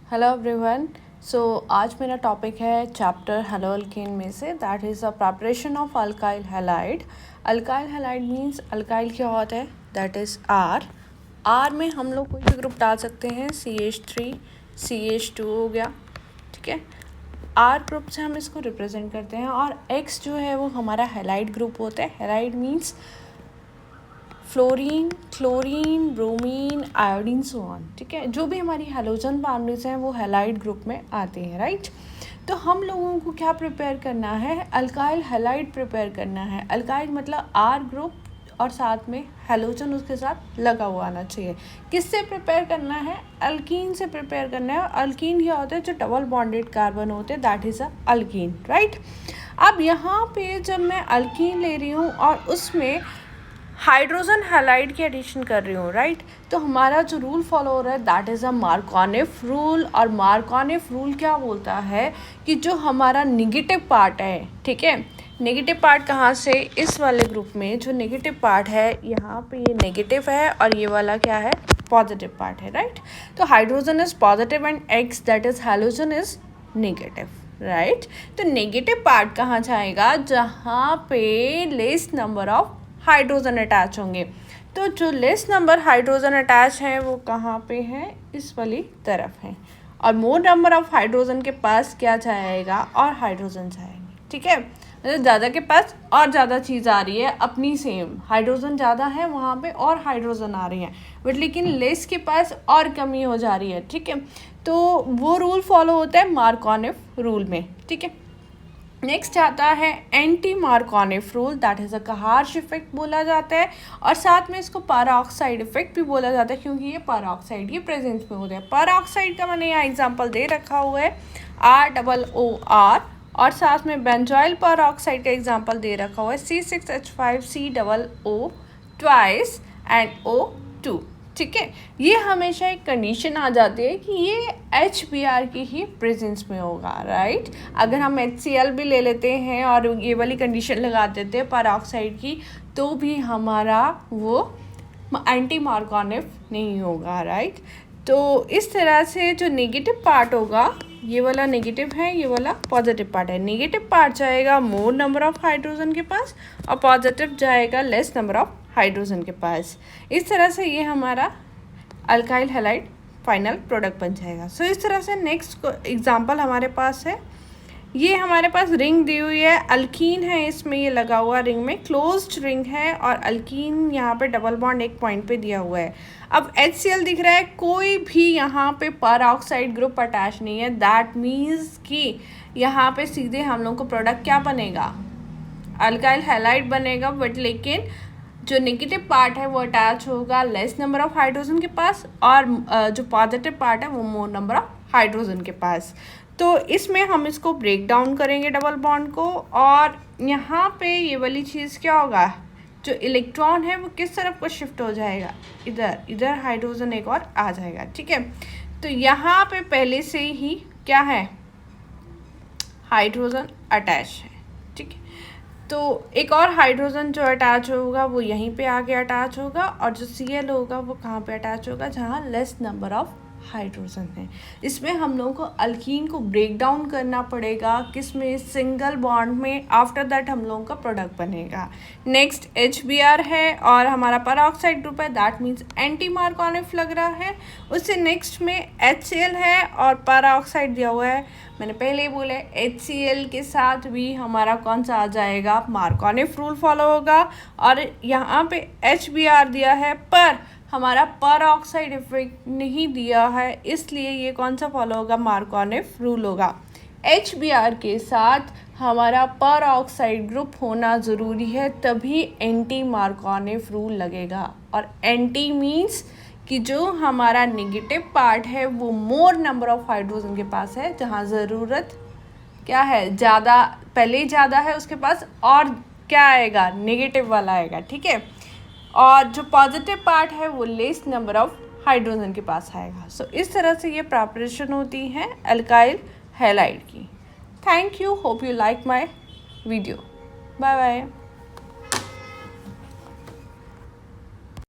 Hello everyone. सो आज मेरा topic है चैप्टर हेलो अल्कीन में से, that is the preparation of alkyl halide. Alkyl halide means alkyl क्या होता है, दैट इज़ आर में हम लोग कोई भी ग्रुप डाल सकते हैं, CH3 CH2 हो गया, ठीक है। आर ग्रुप से हम इसको रिप्रेजेंट करते हैं और एक्स जो है वो हमारा हैलाइड ग्रुप होता है। Halide means fluorine, chlorine, bromine, iodine, so on, ठीक है। जो भी हमारी हैलोजन फैमिलीज हैं वो हैलाइड ग्रुप में आते हैं, राइट। तो हम लोगों को क्या प्रिपेयर करना है, अल्काइल हैलाइड प्रिपेयर करना है। अल्काइल मतलब आर ग्रुप और साथ में हैलोजन उसके साथ लगा हुआ आना चाहिए। किससे प्रिपेयर करना है, अल्कीन से प्रिपेयर करना है। अल्कीन क्या होता है, जो डबल बॉन्डेड कार्बन होते हैं, that is a alkyne, right. अब यहाँ पे जब मैं अल्कीन ले रही हूँ और उसमें हाइड्रोजन हैलाइड की एडिशन कर रही हूँ, राइट, तो हमारा जो रूल फॉलो हो रहा है that is a Markovnikov rule. और मार्कोनिफ रूल क्या बोलता है कि जो हमारा नेगेटिव पार्ट है, ठीक है, नेगेटिव पार्ट कहाँ से, इस वाले ग्रुप में जो नेगेटिव पार्ट है, यहाँ पे ये नेगेटिव है और ये वाला क्या है, पॉजिटिव पार्ट है, राइट। तो hydrogen is positive and x that is halogen is negative, right. तो नेगेटिव पार्ट कहाँ जाएगा, जहाँ पे less number of hydrogen attach होंगे। तो जो लेस नंबर हाइड्रोजन अटैच हैं वो कहाँ पे हैं, इस वाली तरफ हैं। और मोर नंबर ऑफ हाइड्रोजन के पास क्या जाएगा, और हाइड्रोजन जाएंगे, ठीक है। मतलब ज़्यादा के पास और ज़्यादा चीज़ आ रही है, अपनी सेम हाइड्रोजन ज़्यादा है वहाँ पे और हाइड्रोजन आ रही हैं, बट लेकिन लेस के पास और कमी हो जा रही है, ठीक है। तो वो रूल फॉलो होता है मार्कोनिफ रूल में, ठीक है। नेक्स्ट आता है anti Markovnikov rule, that is a Kharasch effect बोला जाता है। और साथ में इसको पैराऑक्साइड इफेक्ट भी बोला जाता है, क्योंकि ये पैराऑक्साइड ये प्रेजेंस में होता है। पैराऑक्साइड का मैंने यहाँ एग्जांपल दे रखा हुआ है, ROOR, और साथ में बेंजॉइल पैराऑक्साइड का एग्जांपल दे रखा हुआ है, C6H5COO ट्वाइस एंड O2, ठीक है। ये हमेशा एक कंडीशन आ जाती है कि ये HBr की ही प्रेजेंस में होगा, राइट। अगर हम HCl भी ले लेते हैं और ये वाली कंडीशन लगा देते हैं पैराऑक्साइड की, तो भी हमारा वो एंटी मार्कोनिफ नहीं होगा, राइट। तो इस तरह से जो नेगेटिव पार्ट होगा, ये वाला नेगेटिव है, ये वाला पॉजिटिव पार्ट है। नेगेटिव पार्ट जाएगा मोर नंबर ऑफ हाइड्रोजन के पास और पॉजिटिव जाएगा लेस नंबर ऑफ हाइड्रोजन के पास। इस तरह से ये हमारा अल्काइल हैलाइड फाइनल प्रोडक्ट बन जाएगा। सो इस तरह से नेक्स्ट एग्जांपल हमारे पास है, ये हमारे पास रिंग दी हुई है, अल्कीन है, इसमें ये लगा हुआ रिंग में क्लोज्ड रिंग है, और अल्कीन यहाँ पे डबल बॉन्ड एक पॉइंट पे दिया हुआ है। अब HCl दिख रहा है, कोई भी यहाँ पे पैराऑक्साइड ग्रुप अटैच नहीं है, दैट मीन्स कि यहाँ पे सीधे हम लोग को प्रोडक्ट क्या बनेगा, अल्काइल हैलाइड बनेगा। बट लेकिन जो नेगेटिव पार्ट है वो अटैच होगा लेस नंबर ऑफ हाइड्रोजन के पास, और जो पॉजिटिव पार्ट है वो मोर नंबर ऑफ हाइड्रोजन के पास। तो इसमें हम इसको ब्रेक डाउन करेंगे डबल बॉन्ड को, और यहाँ पे ये वाली चीज़ क्या होगा, जो इलेक्ट्रॉन है वो किस तरफ को शिफ्ट हो जाएगा, इधर हाइड्रोजन एक और आ जाएगा, ठीक है। तो यहाँ पे पहले से ही क्या है, हाइड्रोजन अटैच है, ठीक है। तो एक और हाइड्रोजन जो अटैच होगा वो यहीं पे आके अटैच होगा, और जो Cl होगा वो कहाँ पे अटैच होगा, जहाँ लेस नंबर ऑफ हाइड्रोजन है। इसमें हम लोगों को अल्कीन को ब्रेक डाउन करना पड़ेगा, किसमें, सिंगल बॉन्ड में। आफ्टर दैट हम लोगों का प्रोडक्ट बनेगा। नेक्स्ट HBr है और हमारा पैराऑक्साइड ग्रुप है, दैट मीन्स एंटी मार्कोनिफ लग रहा है। उससे नेक्स्ट में HCl है और पैराऑक्साइड दिया हुआ है। मैंने पहले ही बोला HCl के साथ भी हमारा कौन सा आ जाएगा, मार्कोनिफ रूल फॉलो होगा। और यहाँ पे HBr दिया है पर हमारा पैराऑक्साइड इफेक्ट नहीं दिया है, इसलिए ये कौन सा फॉलो होगा, मार्कोनिफ रूल होगा। HBr के साथ हमारा पैराऑक्साइड ग्रुप होना ज़रूरी है, तभी एंटी मार्कोनिफ रूल लगेगा। और एंटी मीन्स कि जो हमारा नेगेटिव पार्ट है वो मोर नंबर ऑफ हाइड्रोजन के पास है, जहाँ ज़रूरत क्या है, ज़्यादा, पहले ही ज़्यादा है उसके पास, और क्या आएगा, नेगेटिव वाला आएगा, ठीक है। और जो पॉजिटिव पार्ट है वो लेस नंबर ऑफ हाइड्रोजन के पास आएगा। सो इस तरह से ये प्रिपरेशन होती है अल्काइल हैलाइड की। Thank you, hope you like my video, bye bye.